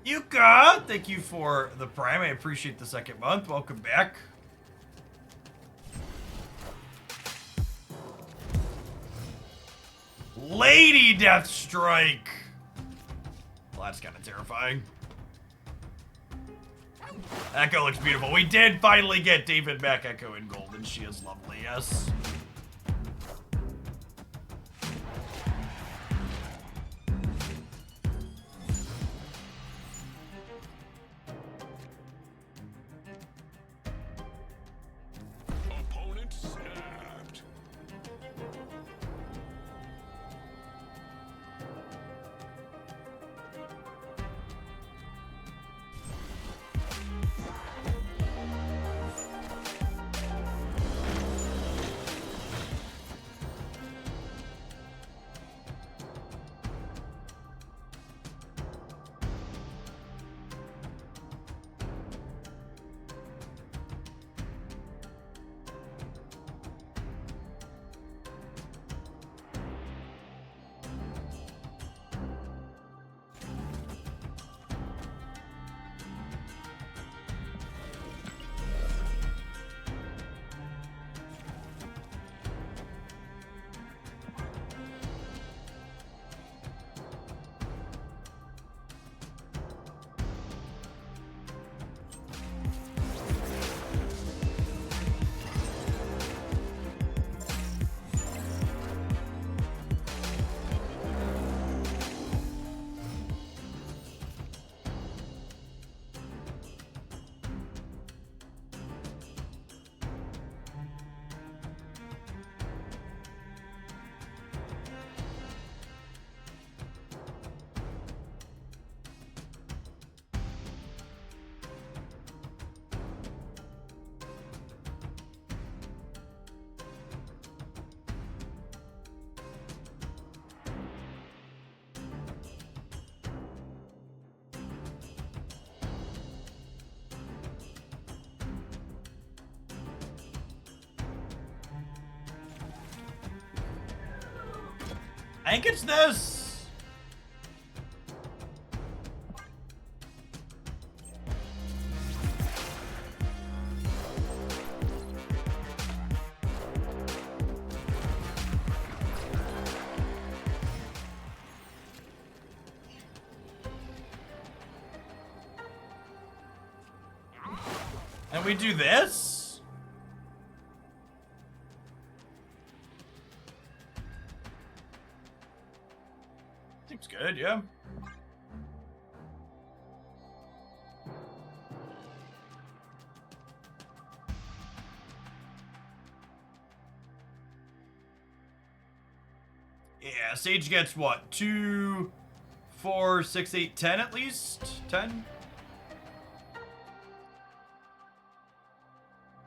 Yuka, thank you for the Prime. I appreciate the second month. Welcome back. Lady Deathstrike. Well, that's kind of terrifying. Echo looks beautiful. We did finally get David back Echo in gold, and she is lovely, yes. Opponent snapped. I think it's this. And we do this? Seems good, yeah. Yeah, Sage gets what? 2, 4, 6, 8, 10 at least? 10?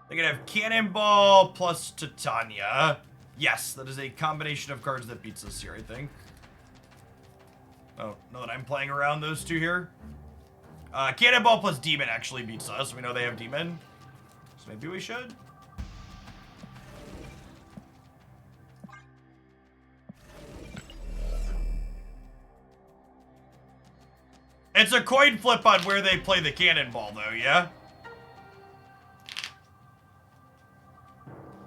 They can have Cannonball plus Titania. Yes, that is a combination of cards that beats us here, I think. Oh, now that I'm playing around those two here. Cannonball plus Demon actually beats us. We know they have Demon. So maybe we should. It's a coin flip on where they play the Cannonball, though, yeah?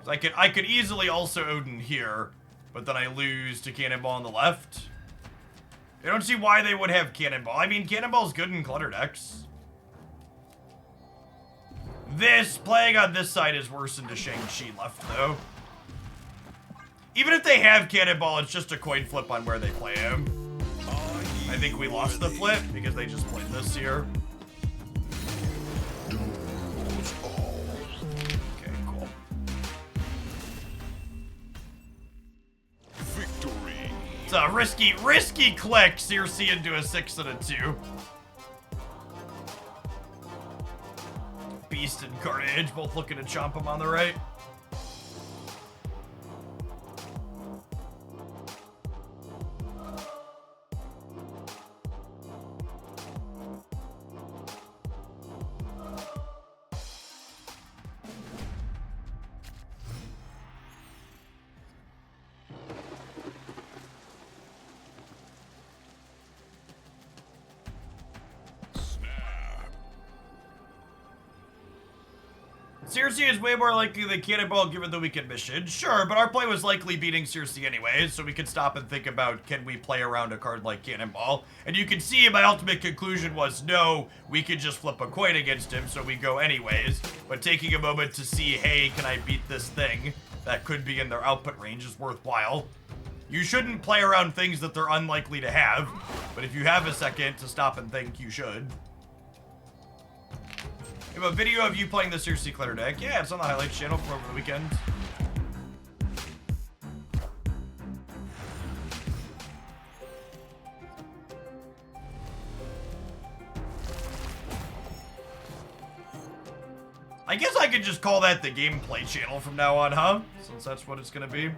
So I could easily also Odin here, but then I lose to Cannonball on the left. I don't see why they would have Cannonball. I mean, Cannonball's good in clutter decks. This, playing on this side is worse than the Shang-Chi left, though. Even if they have Cannonball, it's just a coin flip on where they play him. I think we lost the flip because they just played this here. Okay, cool. Victory. It's a risky click. Circe into a 6 and a 2. Beast and Carnage both looking to chomp him on the right. Circe is way more likely than Cannonball given the weekend mission. Sure, but our play was likely beating Circe anyways, so we could stop and think about, can we play around a card like Cannonball? And you can see my ultimate conclusion was, no, we could just flip a coin against him, so we go anyways. But taking a moment to see, hey, can I beat this thing that could be in their output range is worthwhile. You shouldn't play around things that they're unlikely to have, but if you have a second to stop and think, you should. We have a video of you playing the Circe Clutter deck. Yeah, it's on the highlights channel from over the weekend. I guess I could just call that the gameplay channel from now on, huh? Since that's what it's gonna be.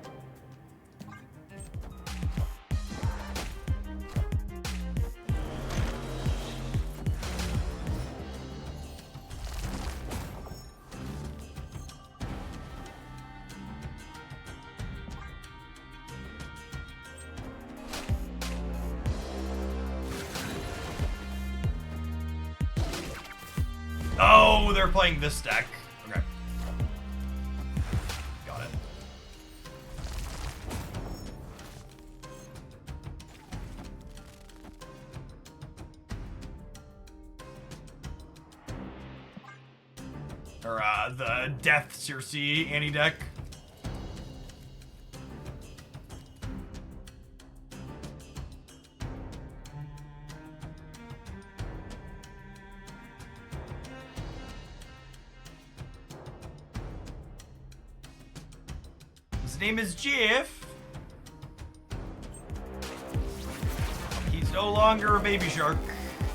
Oh, they're playing this deck. Okay. Got it. Or, the Death Circe anti-deck. His name is Jeff. He's no longer a baby shark.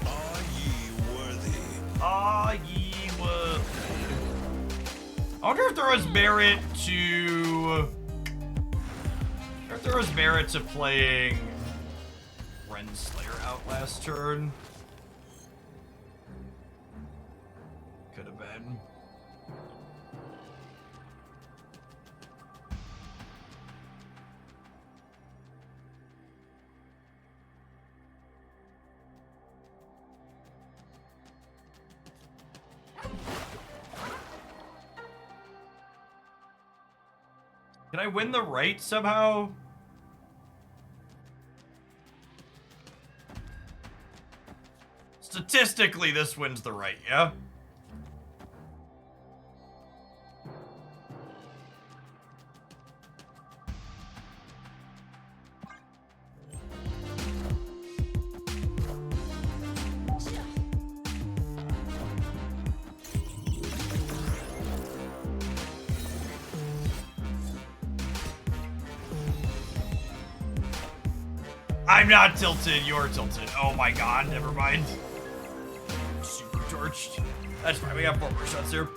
Are ye worthy? Are ye worthy? I wonder if there was merit to... I wonder if there was merit to playing Renslayer out last turn. Could have been. Can I win the right somehow? Statistically, this wins the right, yeah? I'm not tilted, you're tilted. Oh my god, never mind. Super torched. That's fine, we got 4 more shots here.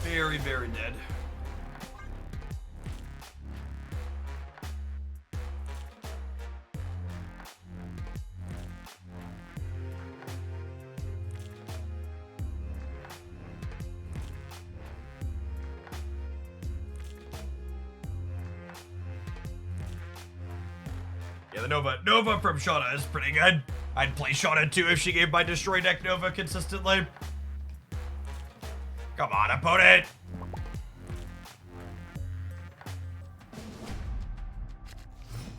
Very, very dead. Yeah, the Nova from Shauna is pretty good. I'd play Shauna too if she gave my Destroy deck Nova consistently. Come on, opponent!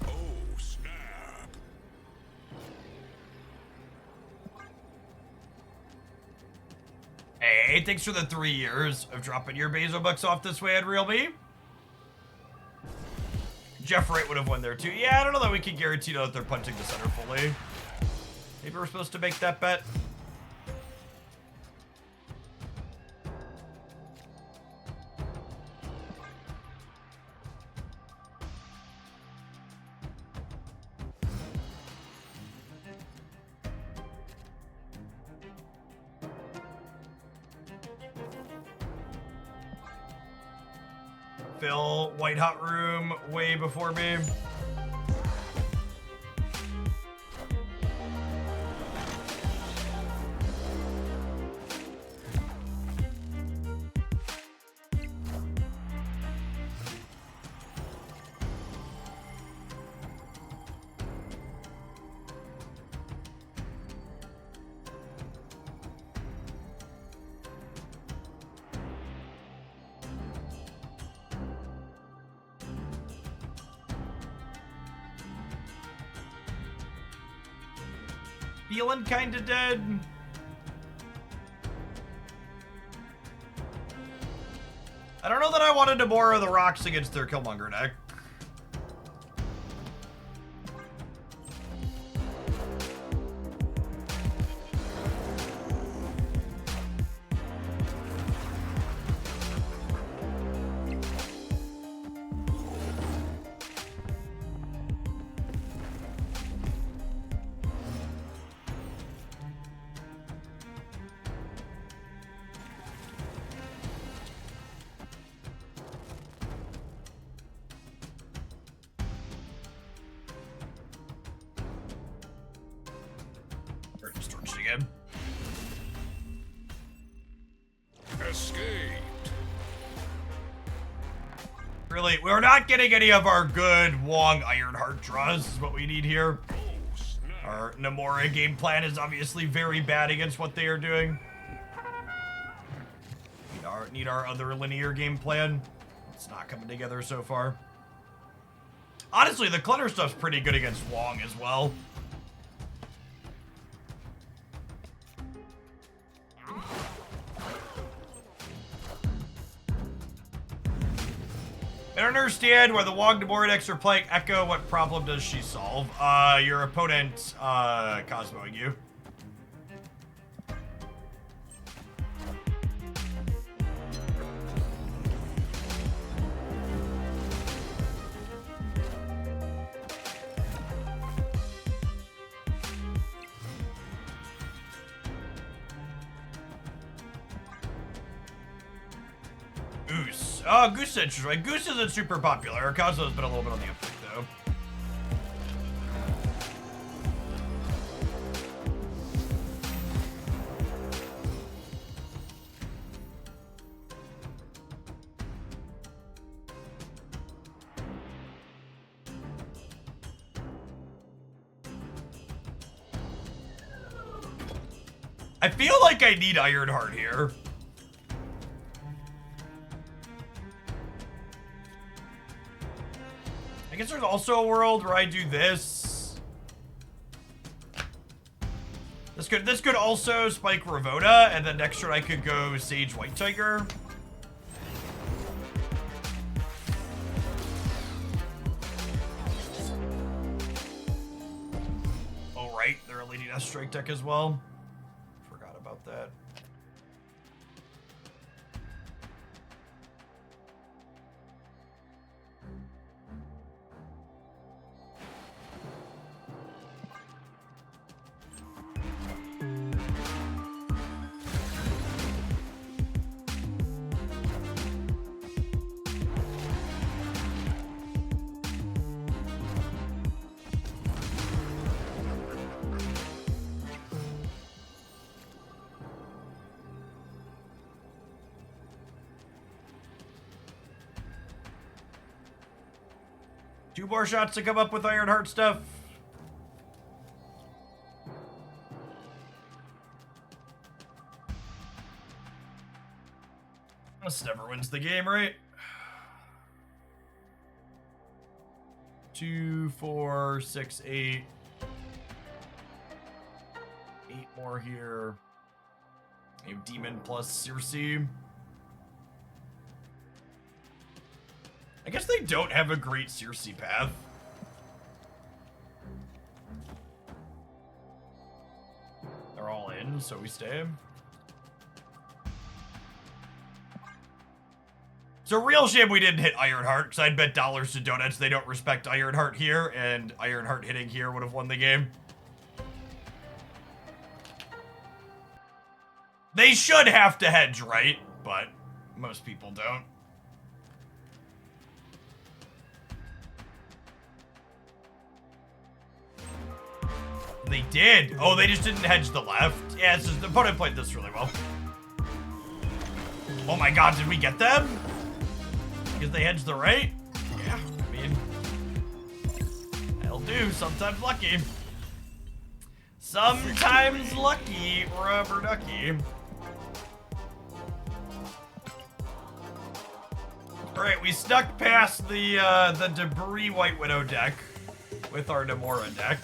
Oh, snap. Hey, thanks for the 3 years of dropping your Basil bucks off this way at Real Me. Jeff Wright would have won there too. Yeah, I don't know that we can guarantee that they're punching the center fully. Maybe we're supposed to make that bet. Phil, White Hot Room, way before me. feeling kind of dead. I don't know that I wanted to borrow the rocks against their Killmonger deck. Again. Escaped. Really, we're not getting any of our good Wong Ironheart draws, is what we need here. Oh, snap. Our Namora game plan is obviously very bad against what they are doing. Need our other linear game plan. It's not coming together so far. Honestly, the clutter stuff's pretty good against Wong as well. I don't understand why the Wong Namora decks are playing Echo. What problem does she solve? Your opponent, Cosmoing you. Goose. Oh, Goose is interesting. Goose isn't super popular. Cosmo's been a little bit on the uptick, though. I feel like I need Ironheart here. I guess there's also a world where I do this. This could also spike Ravoda, and then next turn I could go Sage White Tiger. Oh right, they're a Lady Deathstrike deck as well. Forgot about that. Two more shots to come up with Ironheart stuff. This never wins the game, right? 2, 4, 6, 8. 8 more here. We have Demon plus Circe. I guess they don't have a great Circe path. They're all in, so we stay. It's a real shame we didn't hit Ironheart, because I'd bet dollars to donuts they don't respect Ironheart here, and Ironheart hitting here would have won the game. They should have to hedge, right? But most people don't. They did. Oh, they just didn't hedge the left. Yeah, it's just, the opponent played this really well. Oh my god, did we get them? Because they hedged the right? Yeah, I mean, that'll do. Sometimes lucky. Sometimes lucky, rubber ducky. Alright, we snuck past the Debris White Widow deck with our Namora deck.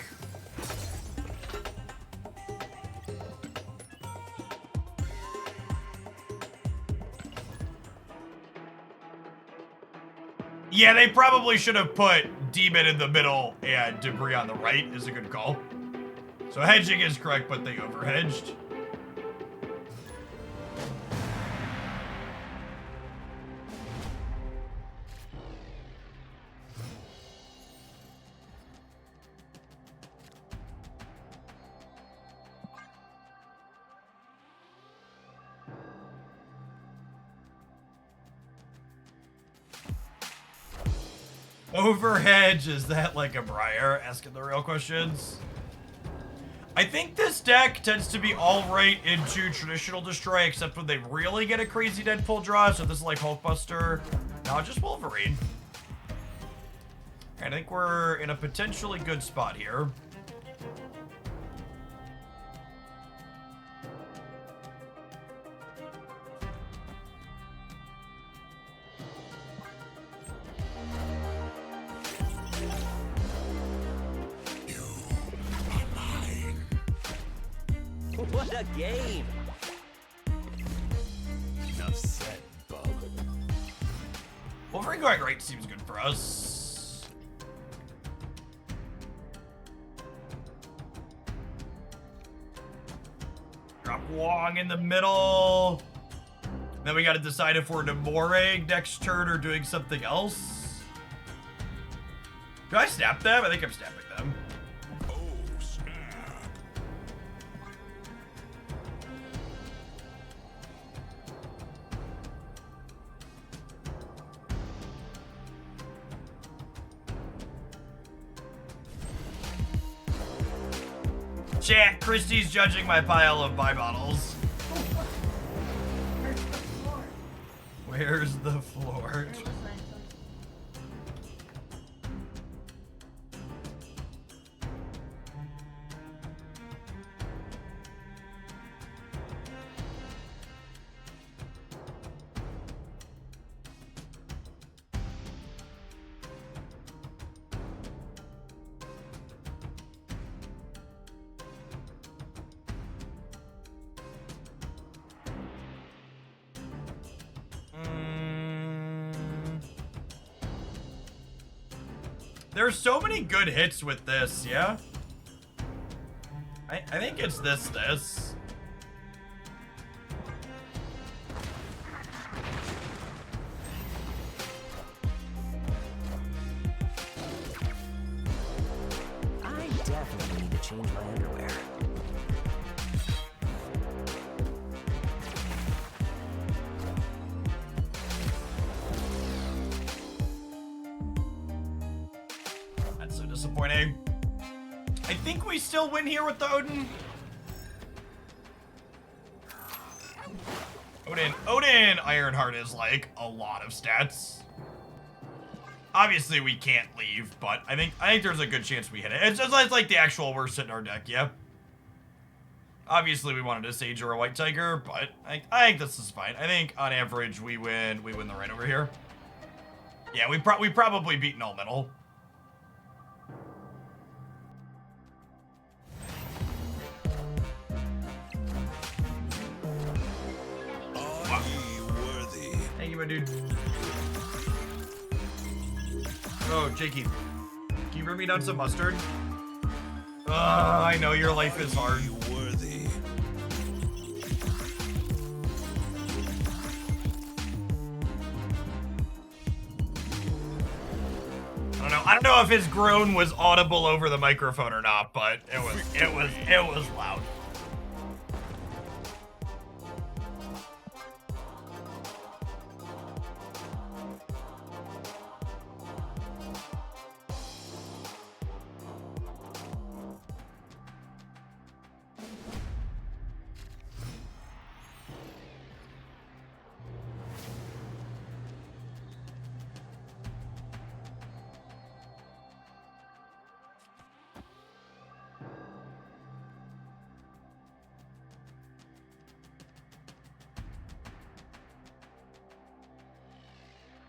Yeah, they probably should have put Demon in the middle and Debris on the right is a good call. So hedging is correct, but they overhedged. Overhedge, is that like a Briar? Asking the real questions. I think this deck tends to be all right into traditional destroy, except when they really get a crazy Deadpool draw. So this is like Hulkbuster. No, just Wolverine. I think we're in a potentially good spot here. What a game! Enough said, bub. Wolverine going right seems good for us. Drop Wong in the middle. Then we gotta decide if we're Namora next turn or doing something else. Do I snap them? I think I'm snapping them. Oh, snap. Chat, Christy's judging my pile of buy bottles. Where's the floor? There's so many good hits with this, yeah? I think it's this. I definitely need to change my underwear. That's so disappointing. I think we still win here with the Odin. Odin Ironheart is like a lot of stats. Obviously we can't leave, but I think there's a good chance we hit it. It's just like the actual worst hit in our deck, yeah. Obviously we wanted a Sage or a White Tiger, but I think this is fine. I think on average we win the right over here. Yeah, we probably beat Null Metal. Are ye worthy? Thank you, my dude. Oh, Jakey. Can you bring me down some mustard? I know your life is hard. Are ye worthy? I don't know if his groan was audible over the microphone or not, but it was loud.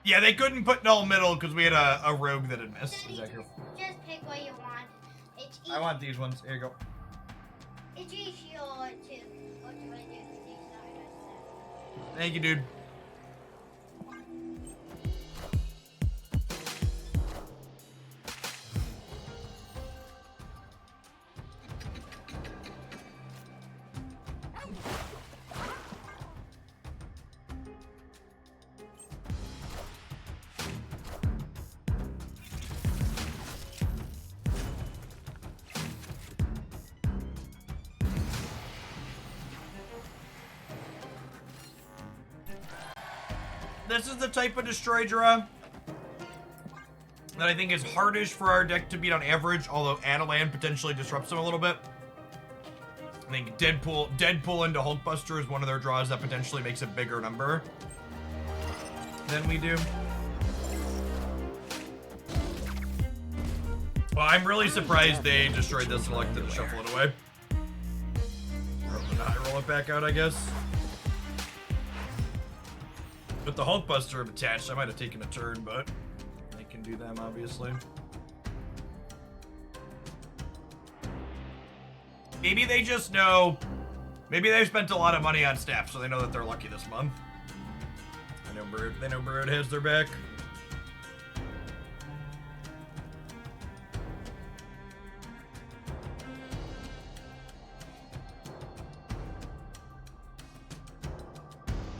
Yeah, they couldn't put Null Middle because we had a rogue that had missed. Exactly. Just pick what you want. It's easy. I want these ones. Here you go. It's easy to what you want to do to these. Thank you, dude. this is the type of destroy draw that I think is hardish for our deck to beat on average, although Adelan potentially disrupts them a little bit. I think Deadpool into Hulkbuster is one of their draws that potentially makes a bigger number than we do. Well, I'm really surprised they destroyed this and elected to shuffle it away. Or not roll it back out, I guess. With the Hulkbuster attached, I might have taken a turn, but I can do them, obviously. Maybe they just know. Maybe they've spent a lot of money on staff, so they know that they're lucky this month. They know Bird has their back.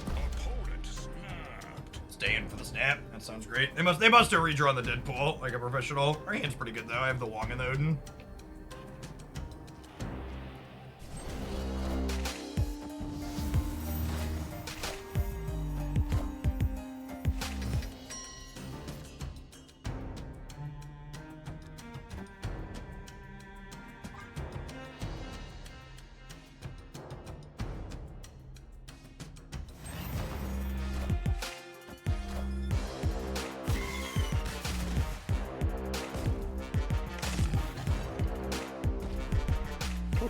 Opponent snapped. Staying for the snap. That sounds great. They must have redrawn the Deadpool like a professional. Our hand's pretty good though. I have the Wong and the Odin.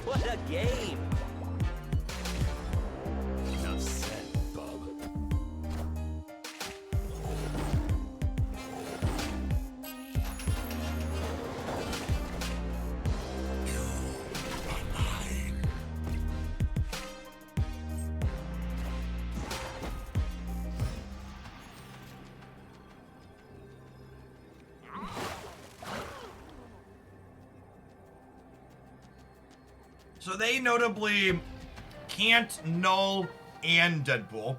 What a game! Enough said, bub. You are mine. So they notably can't null and Deadpool.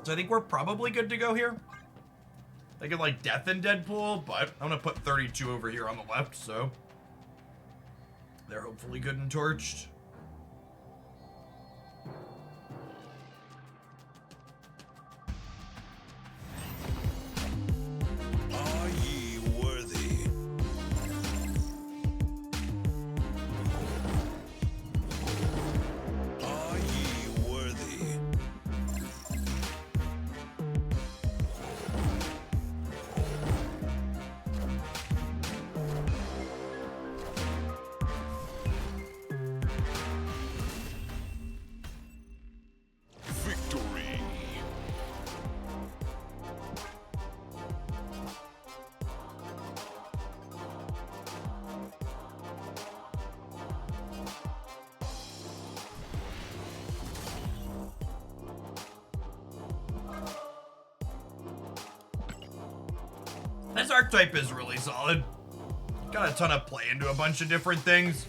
So I think we're probably good to go here. They could like Death and Deadpool, but I'm gonna put 32 over here on the left, so they're hopefully good and torched. Are ye worthy? Are ye worthy? Victory. This archetype is really solid. Got a ton of play into a bunch of different things.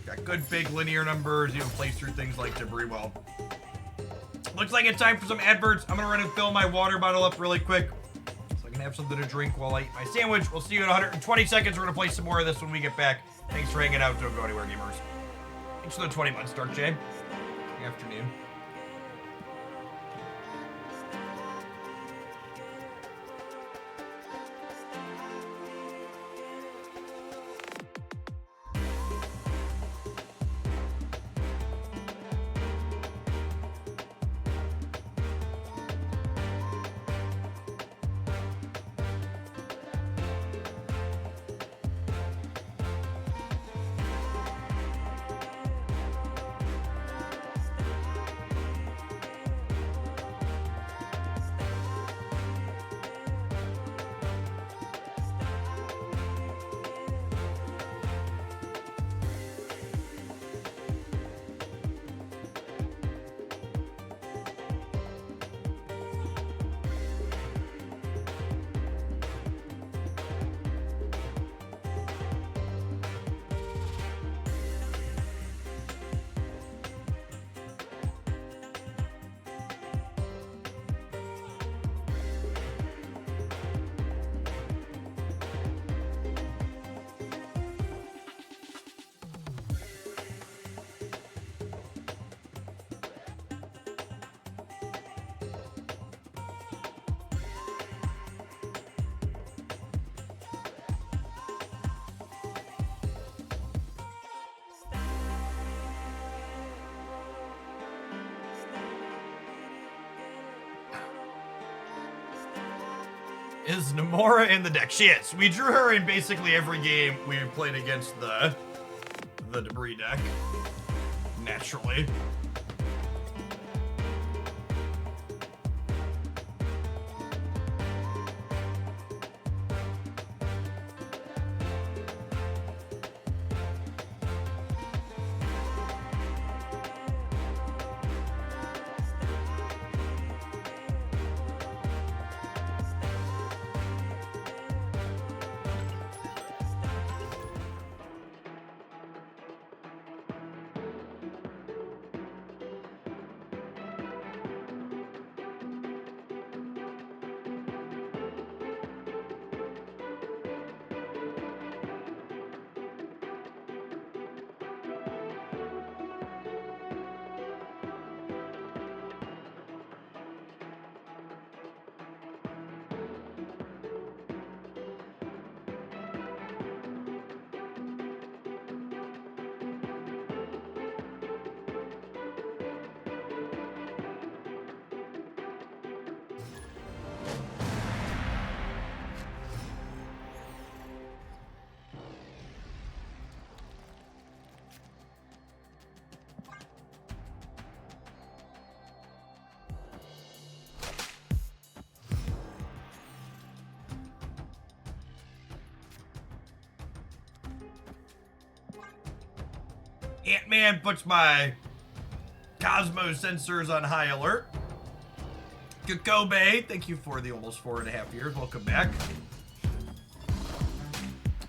Got good big linear numbers, even plays through things like debris well. Looks like it's time for some adverts. I'm gonna run and fill my water bottle up really quick so I can have something to drink while I eat my sandwich. We'll see you in 120 seconds. We're gonna play some more of this when we get back. Thanks for hanging out. Don't go anywhere, gamers. Thanks for the 20 months, Dark J. Good afternoon. Is Namora in the deck? She is. We drew her in basically every game we played against the debris deck. Naturally. Ant-Man puts my Cosmo sensors on high alert. Kakobe, thank you for the almost 4.5 years. Welcome back.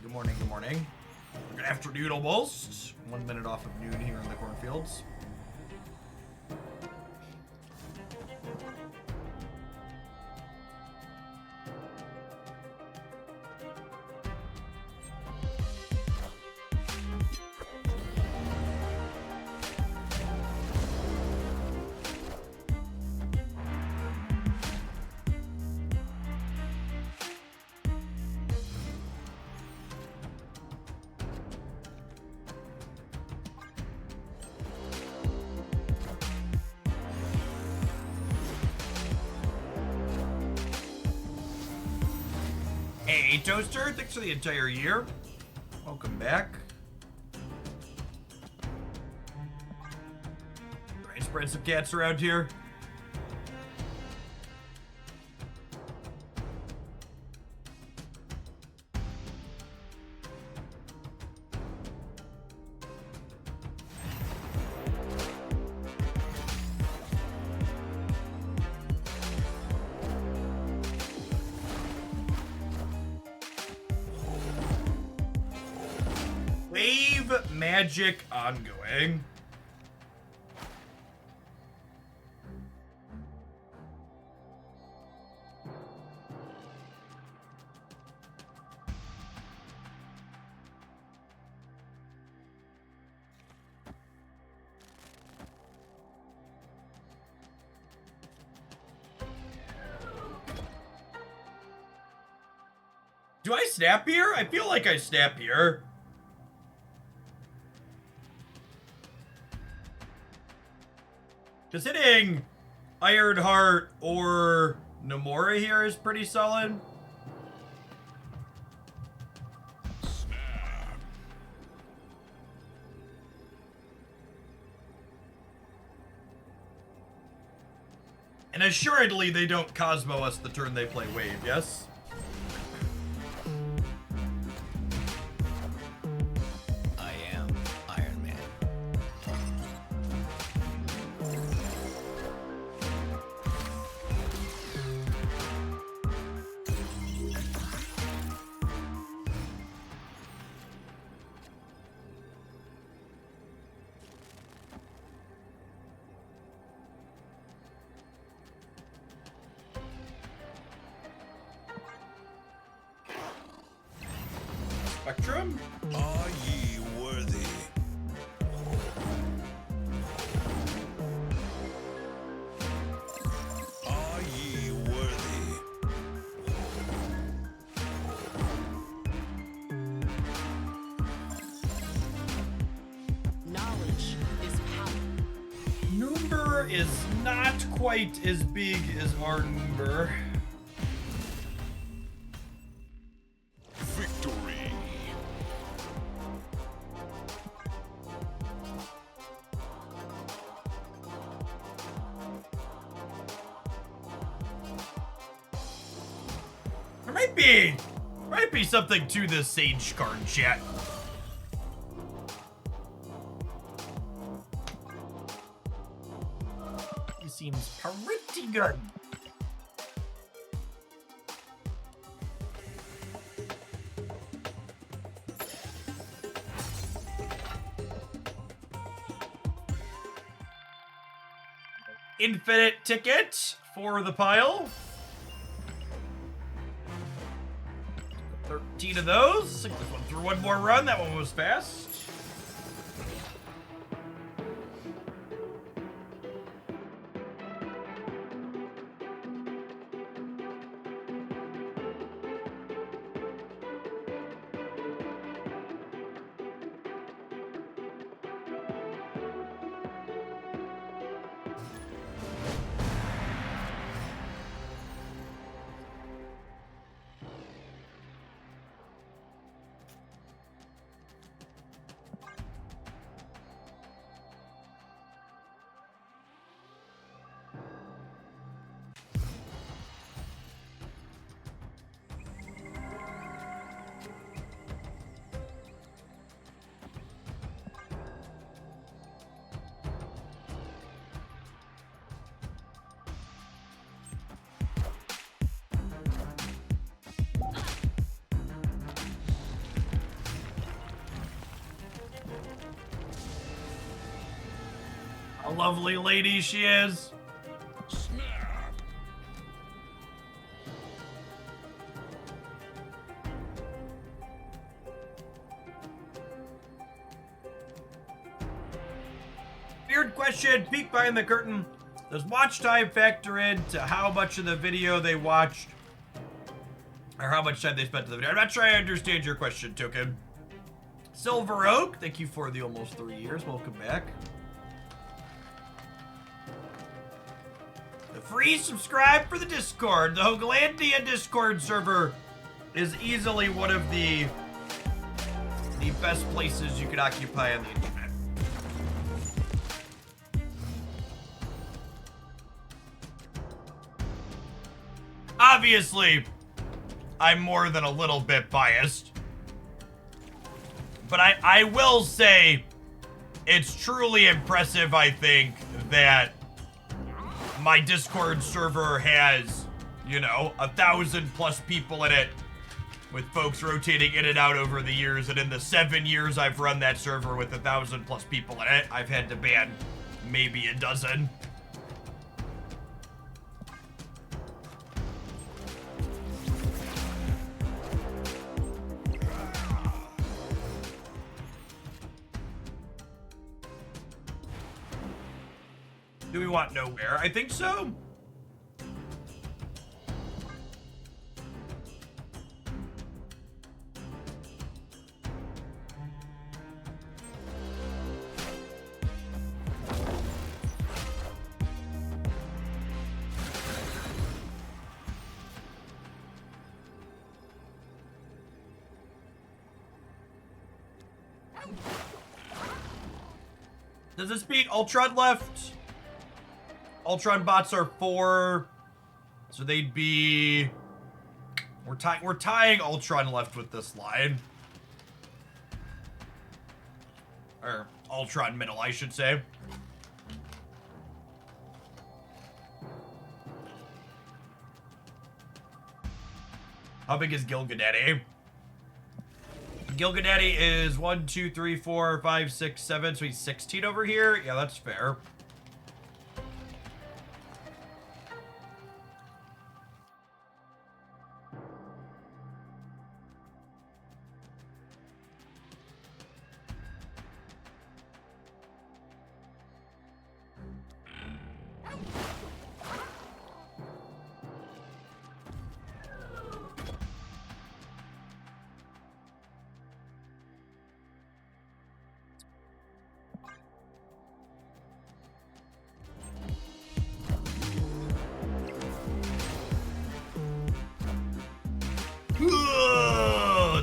Good morning, good morning. Good afternoon almost. 1 minute off of noon here in the cornfields. Hey, Toaster, thanks for the entire year. Welcome back. Try and spread some cats around here. Wave magic ongoing. Do I snap here? I feel like I snap here. Because hitting Ironheart or Namora here is pretty solid. Snap. And assuredly, they don't Cosmo us the turn they play Wave, yes? I am Iron Man. Spectrum? Are ye worthy? Are ye worthy? Knowledge is power. Number is not quite as big as our number. Might be something to this Sage card, chat. He seems pretty good. Infinite ticket for the pile. 13 of those. Think this one through one more run. That one was fast. A lovely lady she is. Snap. Weird question, peek behind the curtain. Does watch time factor into how much of the video they watched? Or how much time they spent on the video? I'm not sure I understand your question, Token. Silver Oak, thank you for the almost 3 years. Welcome back. The free subscribe for the Discord. The Hoaglandia Discord server is easily one of the best places you could occupy on the internet. Obviously, I'm more than a little bit biased. But I will say it's truly impressive, I think, that my Discord server has, you know, 1,000+ people in it, with folks rotating in and out over the years. And in the 7 years I've run that server with 1,000+ people in it, I've had to ban maybe a dozen. Do we want nowhere? I think so. Does this beat Ultron left? Ultron bots are 4, so they'd be... We're tying Ultron left with this line. Or Ultron middle, I should say. How big is Gilgadaddy? Gilgadaddy is 1, 2, 3, 4, 5, 6, 7, so he's 16 over here. Yeah, that's fair.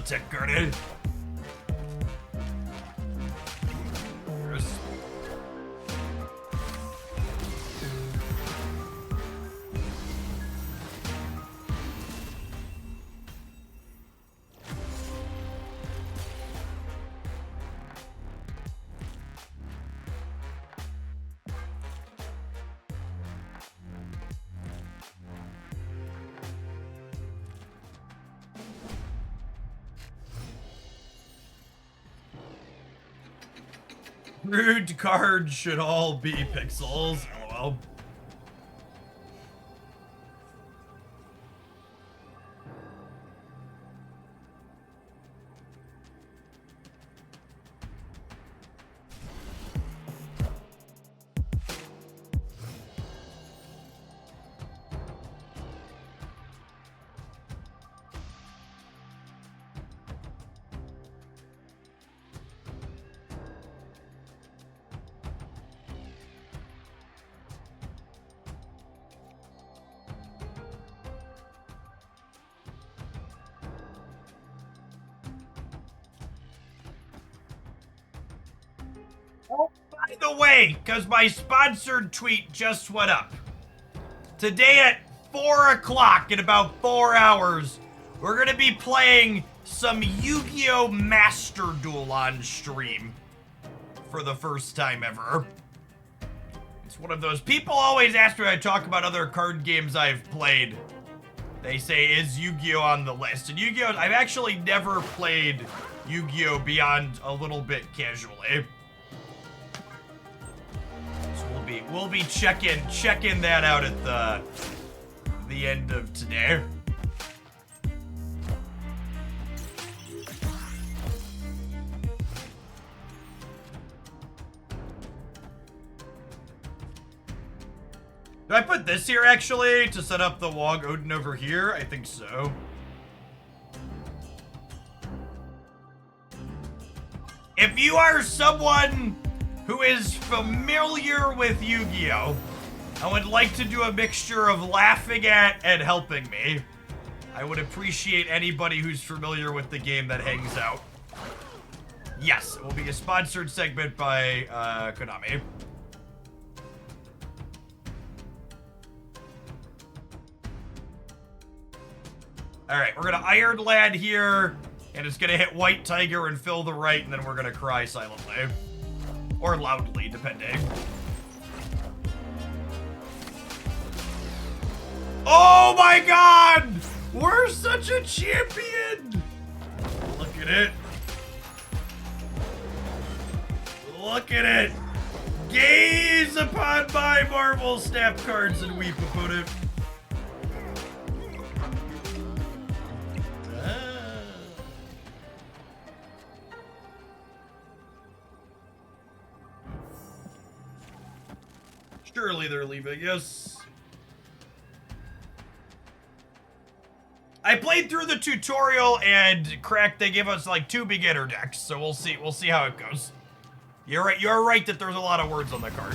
Tech guarded. Rude cards should all be pixels. LOL. By the way, because my sponsored tweet just went up. Today at 4 o'clock, in about 4 hours, we're going to be playing some Yu-Gi-Oh! Master Duel on stream. For the first time ever. It's one of those... People always ask me when I talk about other card games I've played. They say, is Yu-Gi-Oh! On the list? And Yu-Gi-Oh! I've actually never played Yu-Gi-Oh! Beyond a little bit casually. We'll be checking that out at the end of today. Do I put this here actually to set up the Wog Odin over here? I think so. If you are someone who is familiar with Yu-Gi-Oh! I would like to do a mixture of laughing at and helping me. I would appreciate anybody who's familiar with the game that hangs out. Yes, it will be a sponsored segment by Konami. Alright, we're gonna Iron Lad here, and it's gonna hit White Tiger and fill the right, and then we're gonna cry silently. Or loudly, depending. Oh my god! We're such a champion! Look at it. Look at it! Gaze upon my Marvel Snap cards and weep about it. Surely they're leaving, yes. I played through the tutorial and they gave us like 2 beginner decks, so we'll see how it goes. You're right that there's a lot of words on the card.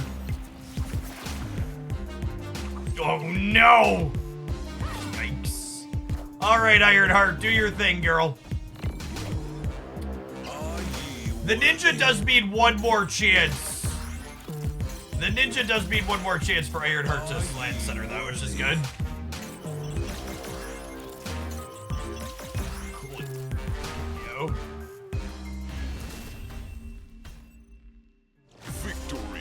Oh no! Yikes. Alright, Ironheart, do your thing, girl. The ninja does mean one more chance. The ninja does mean one more chance for Ironheart to land center though, which is good. Cool. Yo. Victory.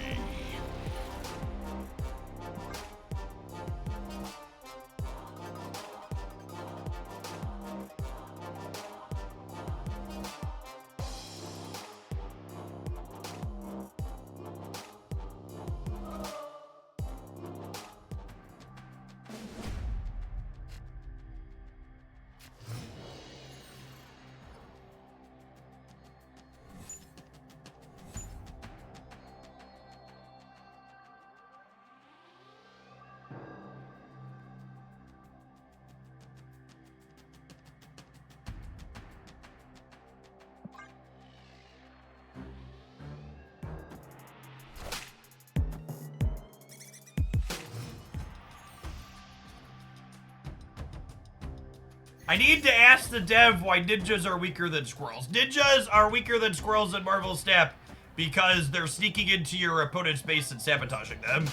I need to ask the dev why ninjas are weaker than squirrels. Ninjas are weaker than squirrels in Marvel Snap because they're sneaking into your opponent's base and sabotaging them.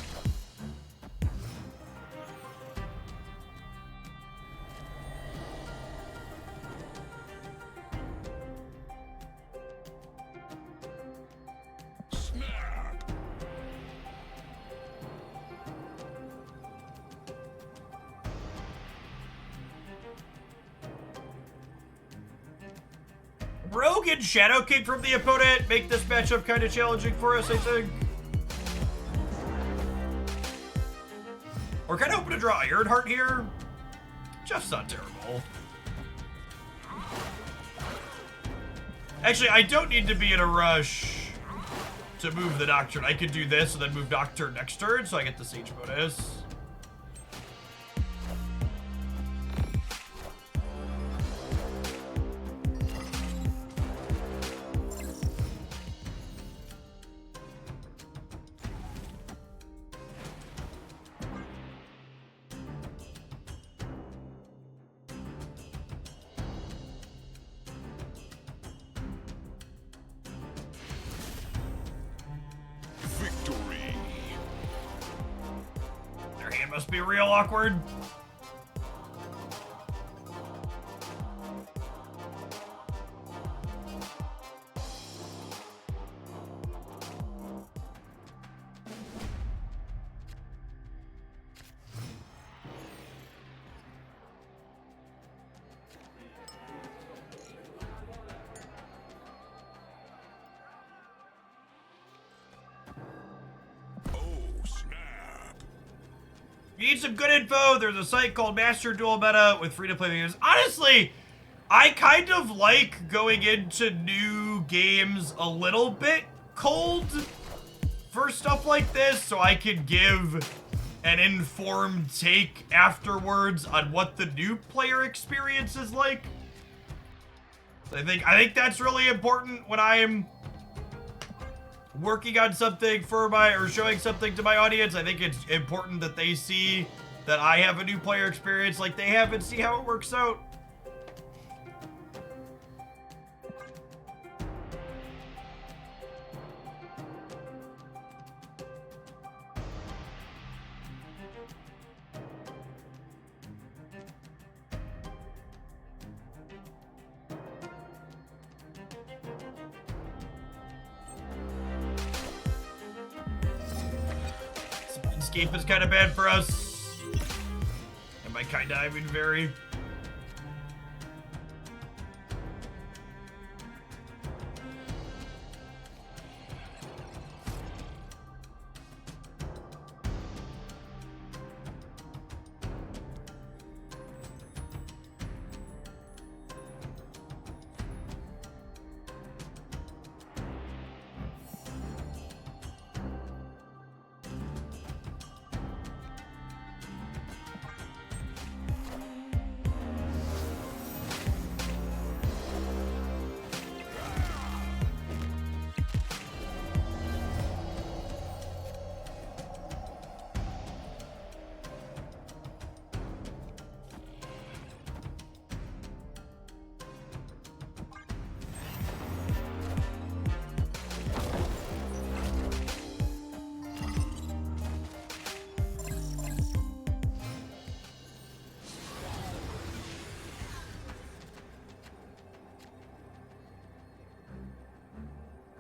Snap. Rogue and Shadow King from the opponent make this matchup kind of challenging for us, I think. We're kind of hoping to draw Ironheart here. Jeff's not terrible. Actually, I don't need to be in a rush to move the Nocturne. I could do this and then move Nocturne next turn, so I get the Siege bonus. Victory. Their hand must be real awkward. Oh, snap. If you need some good info, there's a site called Master Duel Meta with free-to-play games. Honestly, I kind of like going into new games a little bit cold for stuff like this, so I can give an informed take afterwards on what the new player experience is like. I think that's really important when I'm working on something for my, or showing something to my audience. I think it's important that they see that I have a new player experience like they have and see how it works out. Escape is kind of bad for us. And by kind of, I mean very.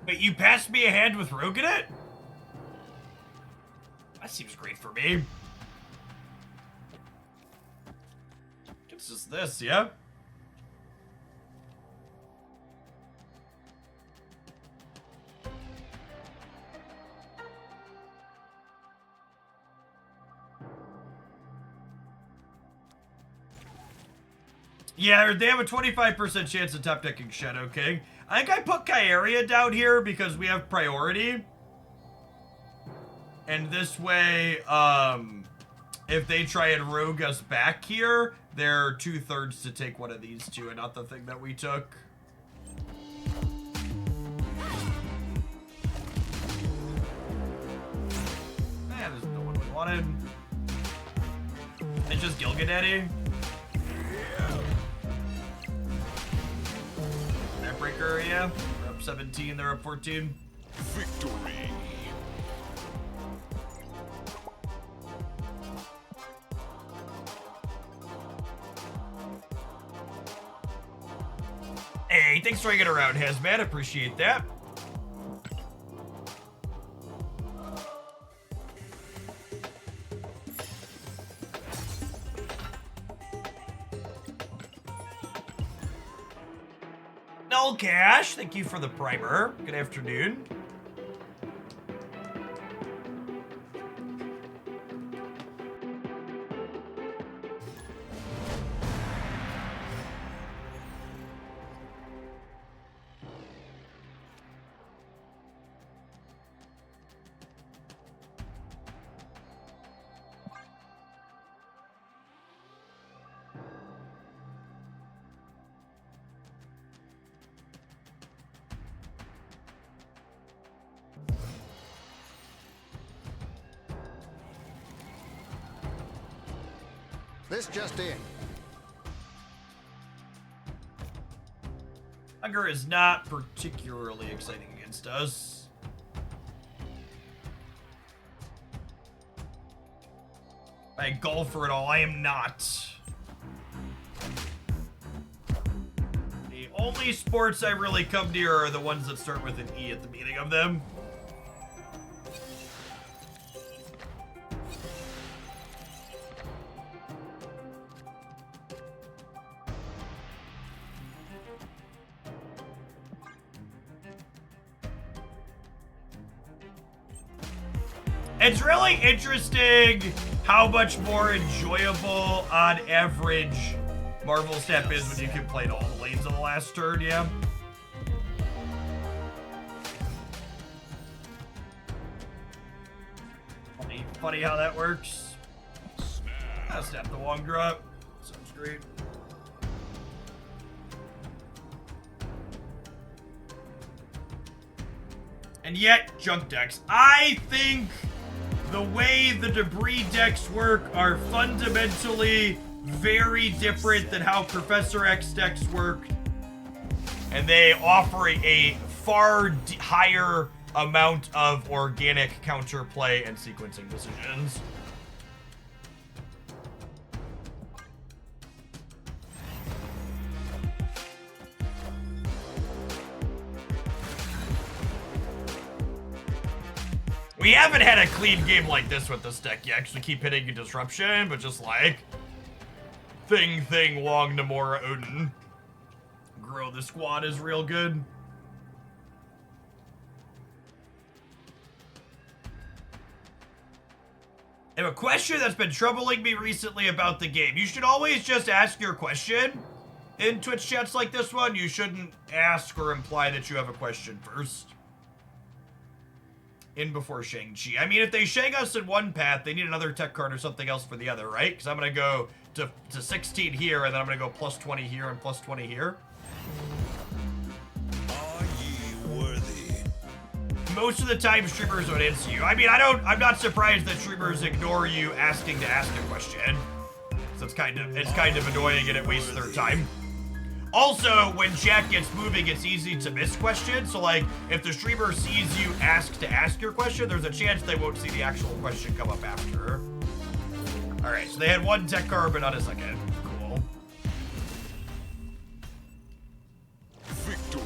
But you passed me a hand with Rogue in it? That seems great for me. It's just this, yeah? Yeah, they have a 25% chance of top decking Shadow King. I think I put Kyaria down here because we have priority. And this way, if they try and rogue us back here, they're 2/3 to take one of these two and not the thing that we took. Man, this is the one we wanted. It's just Gilgadaddy. Breaker, yeah. We're up 17, they're up 14. Victory. Hey, thanks for hanging around, Hazmat. Appreciate that. Null Cash, thank you for the primer. Good afternoon. This just in. Hunger is not particularly exciting against us. I golfer at all, I am not. The only sports I really come near are the ones that start with an E at the beginning of them. It's really interesting how much more enjoyable, on average, Marvel Step is when you can play all the lanes on the last turn, yeah. Funny how that works. I'll snap the Wong drop. Sounds great. And yet, junk decks. I think the way the debris decks work are fundamentally very different than how Professor X decks work. And they offer a far higher amount of organic counterplay and sequencing decisions. We haven't had a clean game like this with this deck yet, 'cause we keep hitting a disruption, but just like Thing, Wong, Namora, Odin. Grow the squad is real good. I have a question that's been troubling me recently about the game. You should always just ask your question in Twitch chats like this one. You shouldn't ask or imply that you have a question first. In before Shang-Chi. I mean, if they Shang us in one path, they need another tech card or something else for the other, right? Because I'm going to go to 16 here, and then I'm going to go plus 20 here and plus 20 here. Are ye worthy? Most of the time, streamers don't answer you. I mean, I'm not surprised that streamers ignore you asking to ask a question. So it's kind of annoying and it wastes their time. Also, when chat gets moving, it's easy to miss questions. So, like, if the streamer sees you ask to ask your question, there's a chance they won't see the actual question come up after. All right, so they had one tech card, but not a second. Cool. Victory.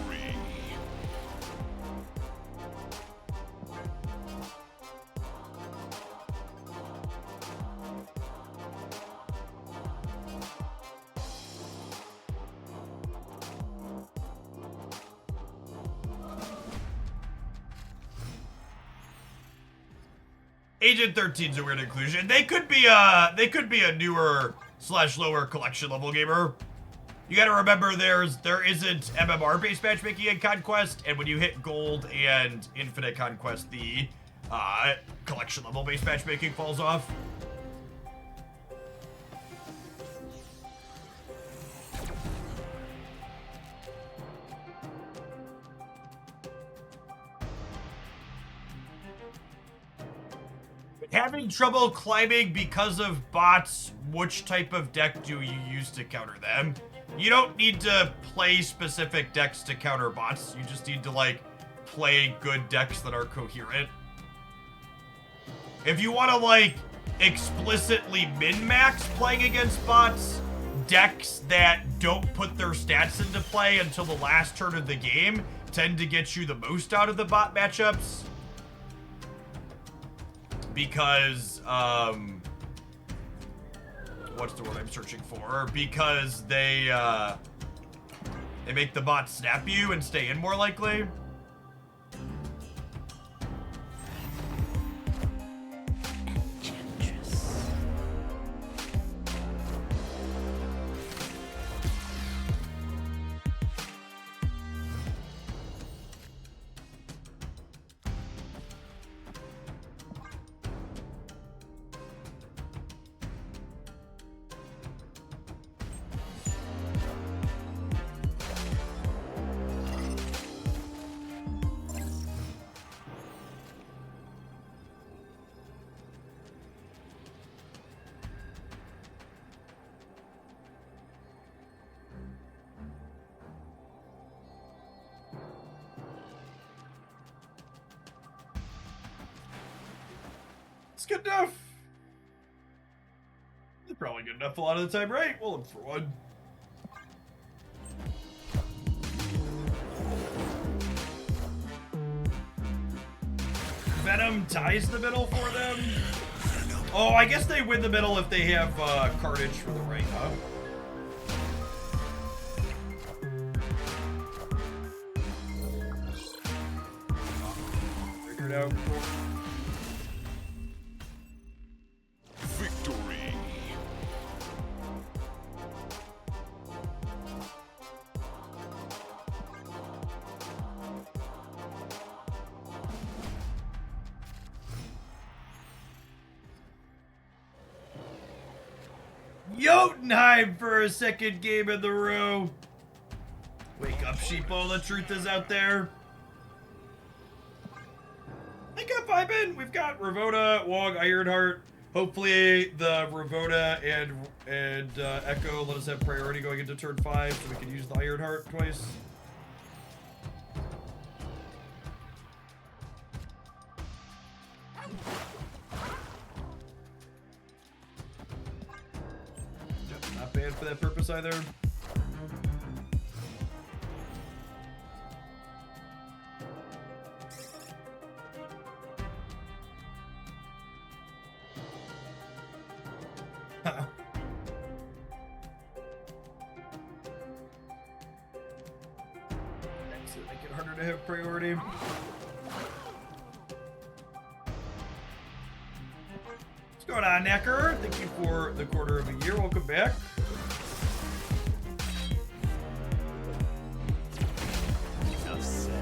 Agent 13's a weird inclusion. They could be a newer / lower collection level gamer. You gotta remember there isn't MMR based matchmaking in Conquest, and when you hit Gold and Infinite Conquest, the collection level based matchmaking falls off. Having trouble climbing because of bots, which type of deck do you use to counter them? You don't need to play specific decks to counter bots. You just need to, like, play good decks that are coherent. If you want to, like, explicitly min-max playing against bots, decks that don't put their stats into play until the last turn of the game tend to get you the most out of the bot matchups. Because, what's the word I'm searching for? Because they, They make the bot snap you and stay in more likely. It's good enough. It's probably good enough a lot of the time, right? We'll look for one. Venom ties the middle for them. Oh, I guess they win the middle if they have carnage for the right, huh? Figured out. Victory. Jotunheim for a second game in the row. Wake up, sheeple. The truth is out there. Wake up, Ivan. We've got Ravoda, Wog, Ironheart. Hopefully the Ravoda and Echo let us have priority going into turn 5 so we can use the Ironheart twice. Not bad for that purpose either. Make it harder to have priority. What's going on, Necker? Thank you for the quarter of a year. Welcome back. Enough said.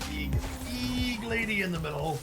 Big lady in the middle.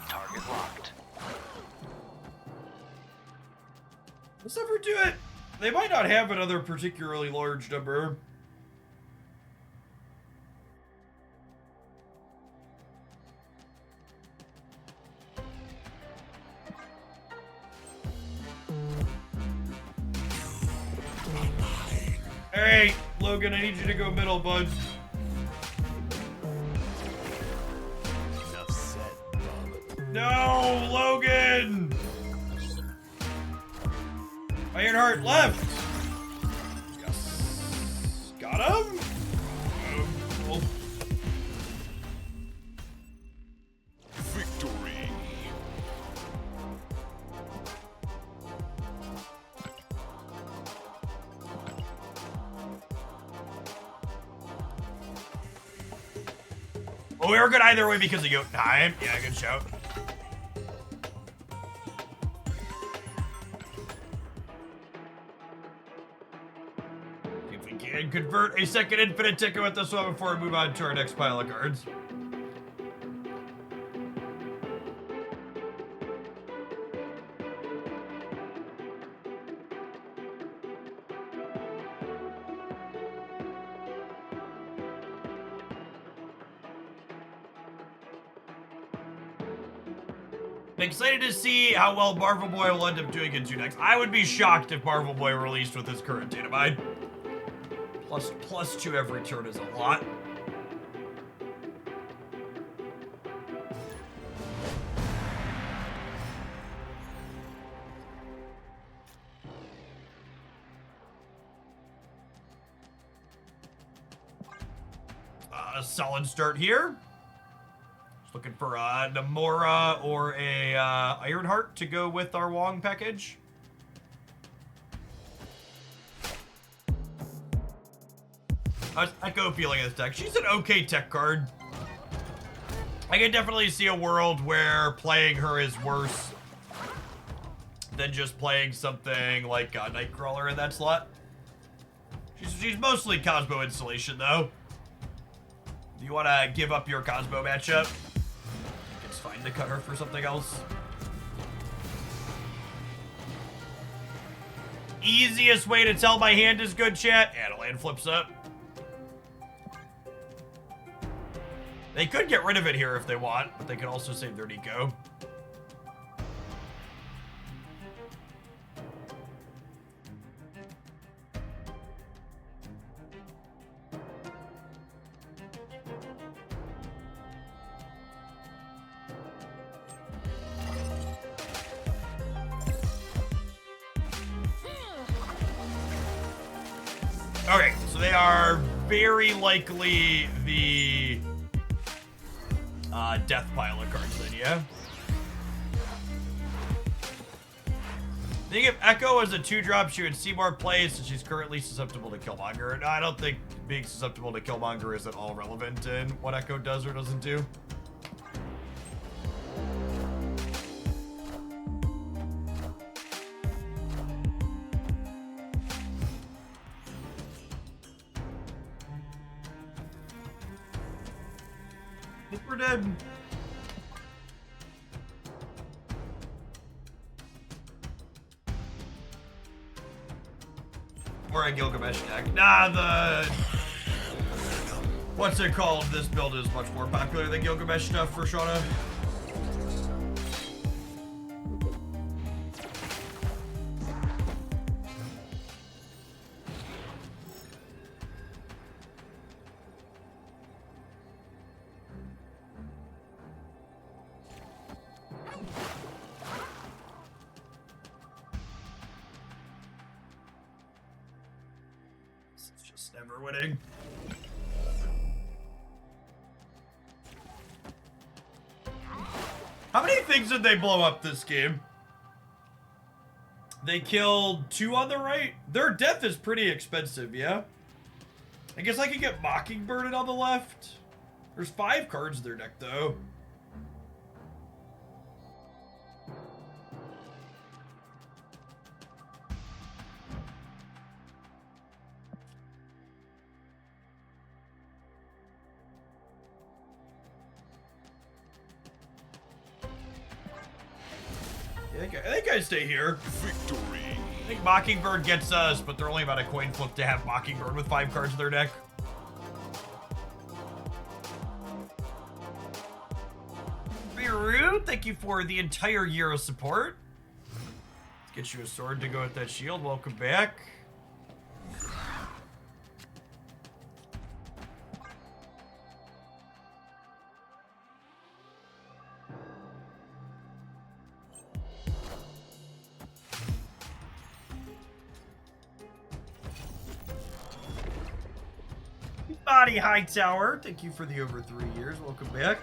Target locked. Let's never do it. They might not have another particularly large number. Alright, Logan, I need you to go middle, bud. Enough said, bub. No, Logan! Ironheart left! Yes. Got him? Cool. Victory. we were good either way because of Jotunheim. Yeah, good shout. See if we can convert a second infinite ticket with this one before we move on to our next pile of cards. I'm excited to see how well Marvel Boy will end up doing in 2 decks. I would be shocked if Marvel Boy released with his current data mine. Plus 2 every turn is a lot. A solid start here. Looking for a Namora or a Ironheart to go with our Wong package. How's Echo feeling in this deck? She's an okay tech card. I can definitely see a world where playing her is worse than just playing something like Nightcrawler in that slot. She's mostly Cosmo installation, though. Do you want to give up your Cosmo matchup? It's fine to cut her for something else. Easiest way to tell my hand is good, chat. Adeline flips up. They could get rid of it here if they want, but they could also save their Nico. Okay, so they are very likely the death pile of cards then, yeah? I think if Echo was a 2-drop, she would see more plays since she's currently susceptible to Killmonger. No, I don't think being susceptible to Killmonger is at all relevant in what Echo does or doesn't do. I think we're dead. Or a Gilgamesh deck. Nah, what's it called? This build is much more popular than Gilgamesh stuff for Shauna. Never winning. How many things did they blow up this game? They killed 2 on the right? Their death is pretty expensive, yeah? I guess I could get Mockingbirded on the left. There's 5 cards in their deck, though. I think I stay here. Victory. I think Mockingbird gets us, but they're only about a coin flip to have Mockingbird with 5 cards in their deck. Biru, thank you for the entire year of support. Let's get you a sword to go with that shield. Welcome back. Body Hightower, thank you for the over 3 years. Welcome back.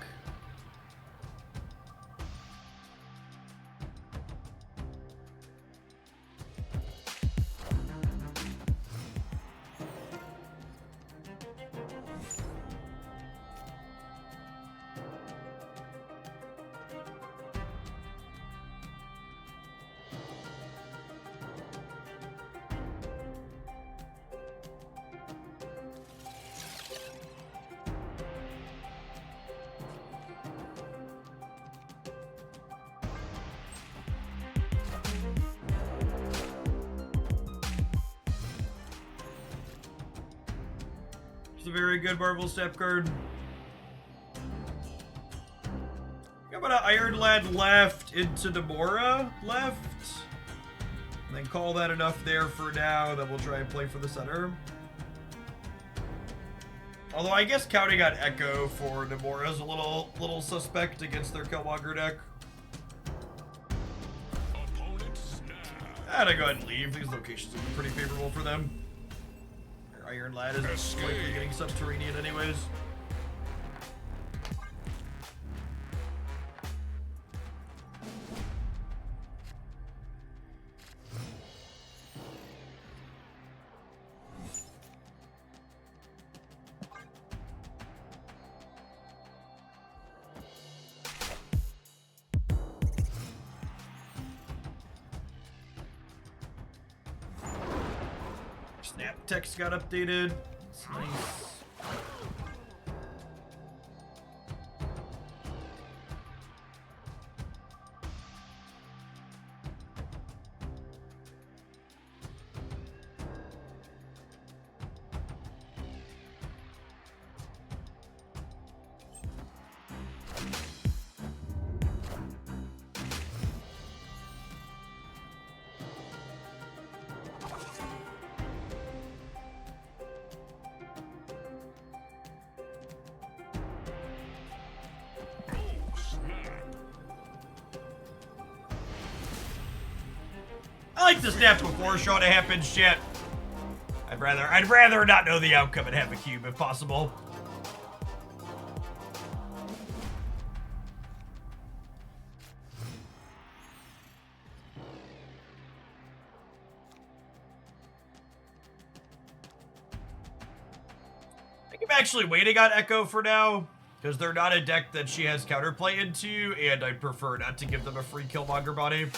a very good Marvel Snap card. How about an Iron Lad left into Namora left? And then call that enough there for now, then we'll try and play for the center. Although I guess counting on Echo for Namora is a little suspect against their Killmonger deck. And I go ahead and leave. These locations are pretty favorable for them. Their Iron Lad is likely getting Subterranean anyways. Snap text got updated. It's nice. I like the snap before showing it happens shit. I'd rather not know the outcome and have a cube if possible. I think I'm actually waiting on Echo for now, because they're not a deck that she has counterplay into, and I'd prefer not to give them a free Killmonger body.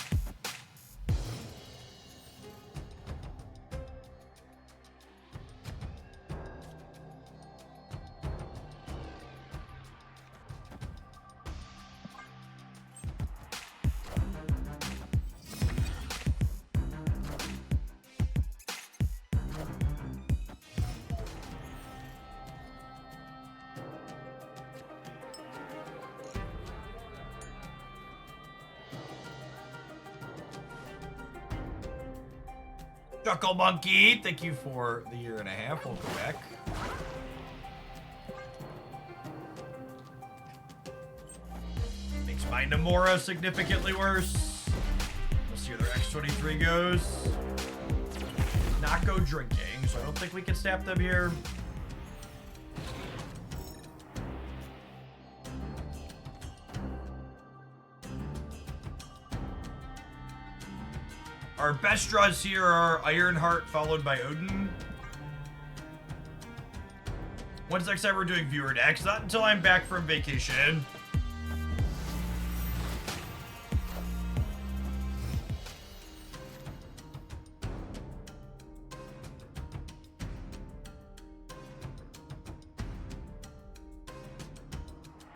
Chuckle Monkey, thank you for the 1.5 years. Welcome back. Makes my Namora significantly worse. Let's see where their X-23 goes. Not go drinking, so I don't think we can snap them here. Our best draws here are Ironheart followed by Odin. When's next time we're doing viewer decks? Not until I'm back from vacation.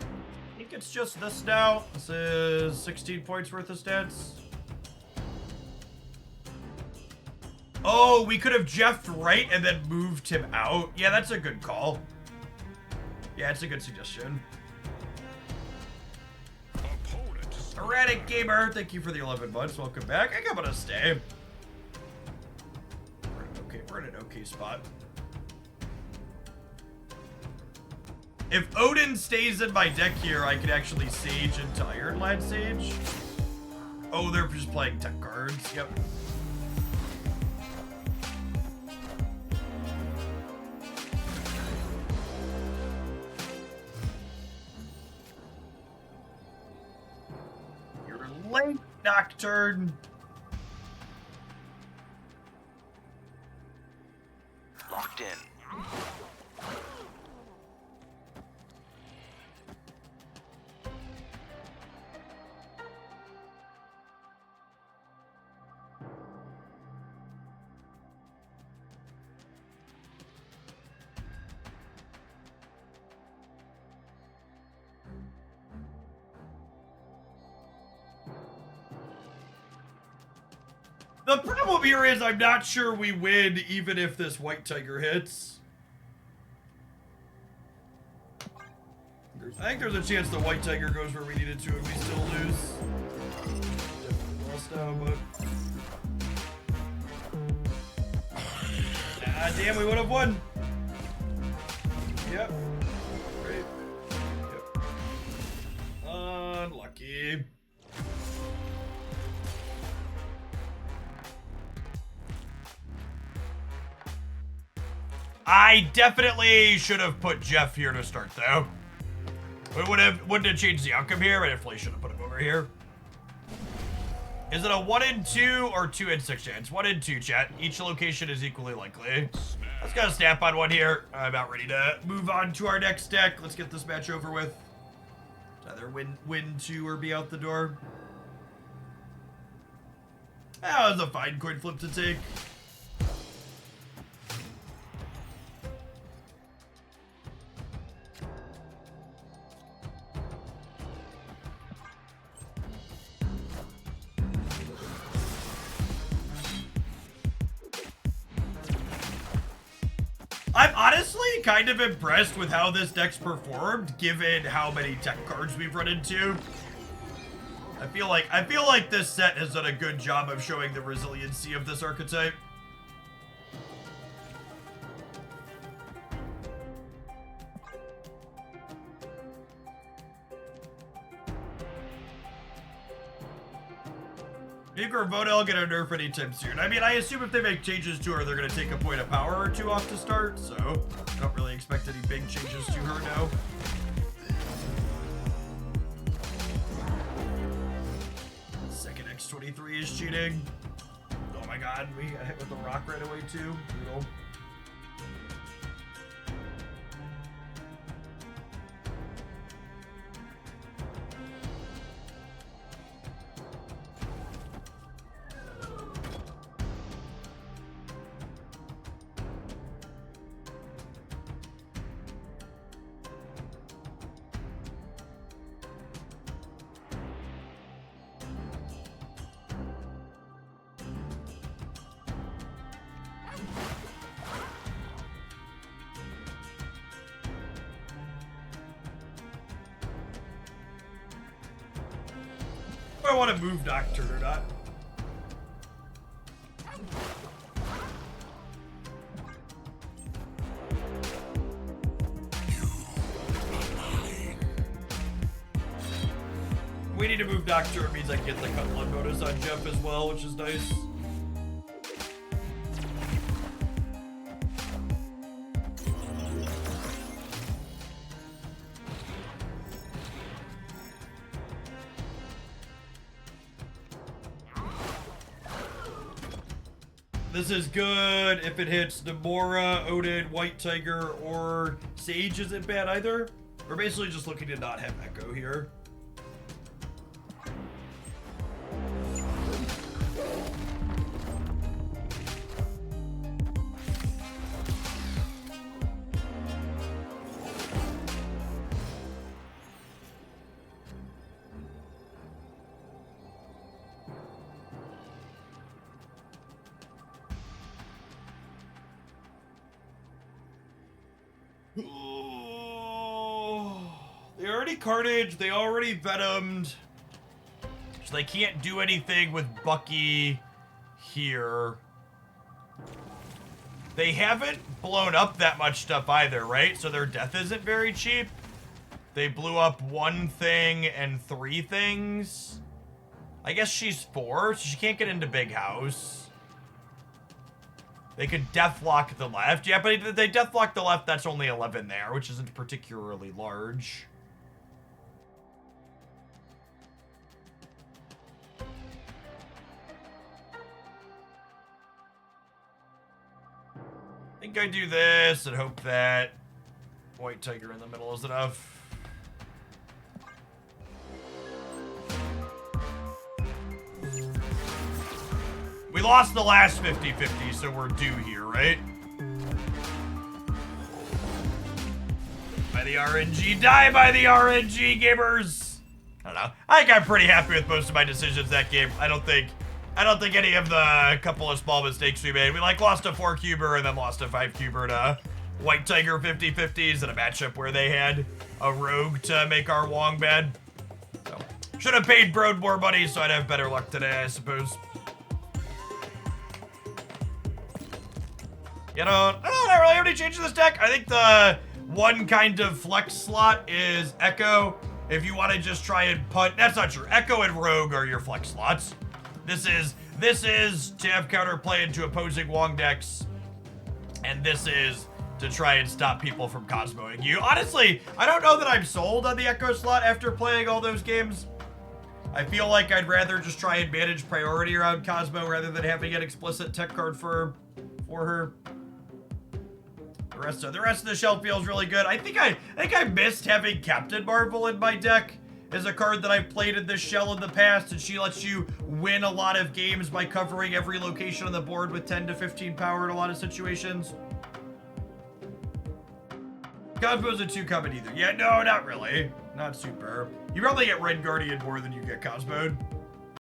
I think it's just this now. This is 16 points worth of stats. Oh, we could have Jeffed right and then moved him out. Yeah, that's a good call. Yeah, it's a good suggestion. Erratic Gamer, thank you for the 11 months. Welcome back. I think I'm gonna stay. We're in an okay spot. If Odin stays in my deck here, I could actually Sage into Iron Lad Sage. Oh, they're just playing tech cards. Yep. Late Nocturne. Locked in. The problem here is I'm not sure we win even if this White Tiger hits. I think there's a chance the White Tiger goes where we needed to and we still lose. Definitely lost now, but... Ah, damn, we would have won. Yep. Great. Yep. Unlucky. I definitely should have put Jeff here to start, though. It wouldn't have changed the outcome here, but I definitely should have put him over here. Is it a 1 in 2 or 2 in 6 chance? 1 in 2, chat. Each location is equally likely. Let's go snap on one here. I'm about ready to move on to our next deck. Let's get this match over with. Either win 2 or be out the door. That was a fine coin flip to take. I'm honestly kind of impressed with how this deck's performed, given how many tech cards we've run into. I feel like this set has done a good job of showing the resiliency of this archetype. Maybe Vodel get a nerf anytime soon. I mean, I assume if they make changes to her, they're going to take a point of power or 2 off to start, so I don't really expect any big changes to her now. Second X23 is cheating. Oh my god, we got hit with the rock right away too. Brutal. Do I want to move Nocturne or not? We need to move Nocturne means I can get the cut blood bonus on Jeff as well, which is nice. This is good if it hits Namora, Odin, White Tiger, or Sage isn't bad either. We're basically just looking to not have Echo here. They already Carnage, they already Venomed. So they can't do anything with Bucky here. They haven't blown up that much stuff either, right? So their death isn't very cheap. They blew up 1 thing and 3 things. I guess she's 4, so she can't get into Big House. They could deathlock the left. Yeah, but if they deathlock the left, that's only 11 there, which isn't particularly large. I think I do this and hope that White Tiger in the middle is enough. We lost the last 50-50, so we're due here, right? By the RNG. Die by the RNG, gamers! I don't know. I think I'm pretty happy with most of my decisions that game. I don't think any of the couple of small mistakes we made. We like lost a 4-cuber and then lost a 5-cuber White Tiger 50/50s in a matchup where they had a rogue to make our Wong bad. So, should have paid Broad more money so I'd have better luck today, I suppose. You know, I don't really have any changes to this deck. I think the one kind of flex slot is Echo. If you want to just try and punt, that's not true. Echo and Rogue are your flex slots. This is to have counterplay into opposing Wong decks, and this is to try and stop people from Cosmoing you. Honestly, I don't know that I'm sold on the Echo slot after playing all those games. I feel like I'd rather just try and manage priority around Cosmo rather than having an explicit tech card for her. The rest of the shelf feels really good. I think I missed having Captain Marvel in my deck as a card that I've played in this shell in the past, and she lets you win a lot of games by covering every location on the board with 10 to 15 power in a lot of situations. Cosmo's a 2 coming either. Yeah, no, not really. Not super. You probably get Red Guardian more than you get Cosmoed.